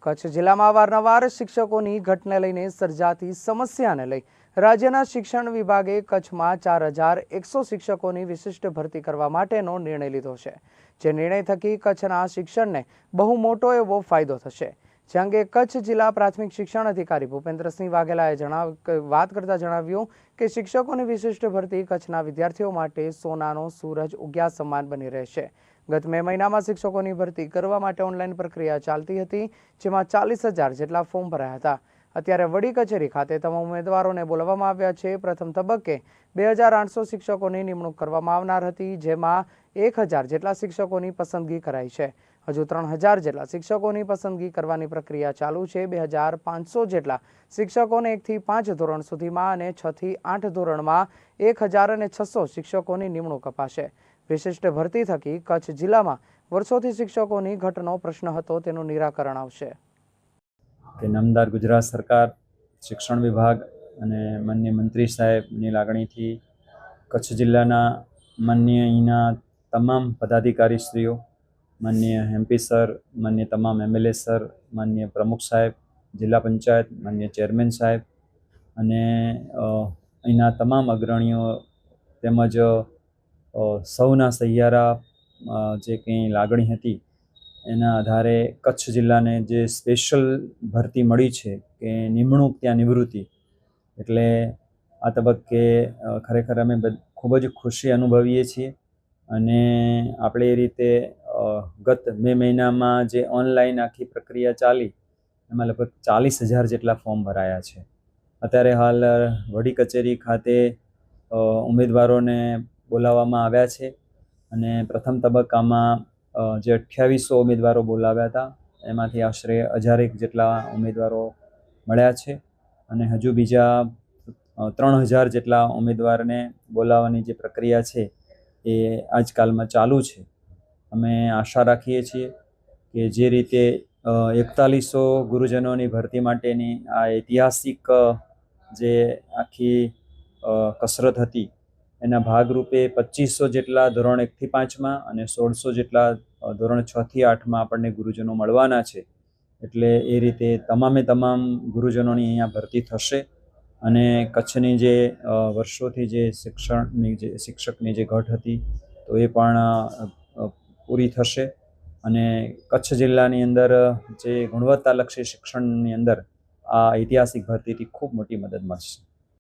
કચ્છ જિલ્લામાં વારંવાર શિક્ષકોની ઘટને લઈને સર્જાતી સમસ્યાને લઈ રાજ્યના શિક્ષણ વિભાગે કચ્છમાં 4100 શિક્ષકોની વિશિષ્ટ ભરતી કરવા માટેનો નિર્ણય લીધો છે, જે નિર્ણય થકી કચ્છના શિક્ષણને બહુ મોટો એવો ફાયદો થશે। જે અંગે કચ્છ જિલ્લા પ્રાથમિક શિક્ષણ અધિકારી ભૂપેન્દ્રસિંહ વાઘેલાએ વાત કરતા જણાવ્યું કે શિક્ષકોની વિશિષ્ટ ભરતી કચ્છના વિદ્યાર્થીઓ માટે સોનાનો સૂરજ ઉગ્યા સમાન બની રહેશે। ગત મે મહિનામાં શિક્ષકોની ભરતી કરવા માટે ઓનલાઈન પ્રક્રિયા ચાલતી હતી, જેમાં 40,000 જેટલા ફોર્મ ભરાયા હતા। અત્યારે વડી કચેરી ખાતે તમામ ઉમેદવારોને બોલાવવામાં આવ્યા છે। પ્રથમ તબક્કે 2800 શિક્ષકોની નિમણૂક કરવામાં આવનાર હતી, જેમાં 1000 જેટલા શિક્ષકોની પસંદગી કરાઈ છે। હજુ 3000 જેટલા શિક્ષકોની પસંદગી કરવાની પ્રક્રિયા ચાલુ છે। 2500 જેટલા શિક્ષકોને 1 થી 5 ધોરણ સુધીમાં અને 6 થી 8 ધોરણમાં 1600 શિક્ષકોની નિમણૂક અપાશે। વિશિષ્ટ ભરતી થકી કચ્છ જિલ્લામાં વર્ષોથી શિક્ષકોની ઘટનો પ્રશ્ન હતો, તેનું નિરાકરણ આવશે। કે નામદાર ગુજરાત સરકાર, શિક્ષણ વિભાગ અને માનનીય મંત્રી સાહેબની લાગણીથી કચ્છ જિલ્લાના માનનીય અહીંના તમામ પદાધિકારીશ્રીઓ, માનનીય એમપી સર, માનનીય તમામ એમએલએ સર, માનનીય પ્રમુખ સાહેબ, જિલ્લા પંચાયત, માનનીય ચેરમેન સાહેબ અને અહીંના તમામ અગ્રણીઓ તેમજ સૌના સહિયારા જે કંઈ લાગણી હતી એના આધારે કચ્છ જિલ્લાને જે સ્પેશિયલ ભરતી મળી છે કે નિમણૂક ત્યાં નિવૃત્તિ, એટલે આ તબક્કે ખરેખર અમે ખૂબ જ ખુશી અનુભવીએ છીએ। અને આપણે એ રીતે ગત મે મહિનામાં જે ઓનલાઈન આખી પ્રક્રિયા ચાલી એમાં લગભગ 40,000 જેટલા ફોર્મ ભરાયા છે। અત્યારે હાલ વડી કચેરી ખાતે ઉમેદવારોને બોલાવવામાં આવ્યા છે અને પ્રથમ તબક્કામાં જે 2800 ઉમેદવારો બોલાવ્યા હતા એમાંથી આશરે 1000 જેટલા ઉમેદવારો મળ્યા છે અને હજુ બીજા 3000 જેટલા ઉમેદવારને બોલાવવાની જે પ્રક્રિયા છે એ આજકાલમાં ચાલુ છે। અમે આશા રાખીએ છીએ કે જે રીતે 4100 ગુરુજનોની ભરતી માટેની આ ઐતિહાસિક જે આખી કસરત હતી એના ભાગરૂપે 2500 જેટલા ધોરણ 1 થી 5માં અને 1600 જેટલા ધોરણ 6 થી 8માં આપણને ગુરુજનો મળવાના છે। એટલે એ રીતે તમામે તમામ ગુરુજનોની અહીંયા ભરતી થશે અને કચ્છની જે વર્ષોથી જે શિક્ષકની જે ઘટ હતી તો એ પણ પૂરી થશે અને કચ્છ જિલ્લાની અંદર જે ગુણવત્તાલક્ષી શિક્ષણની અંદર આ ઐતિહાસિક ભરતીથી ખૂબ મોટી મદદ મળશે।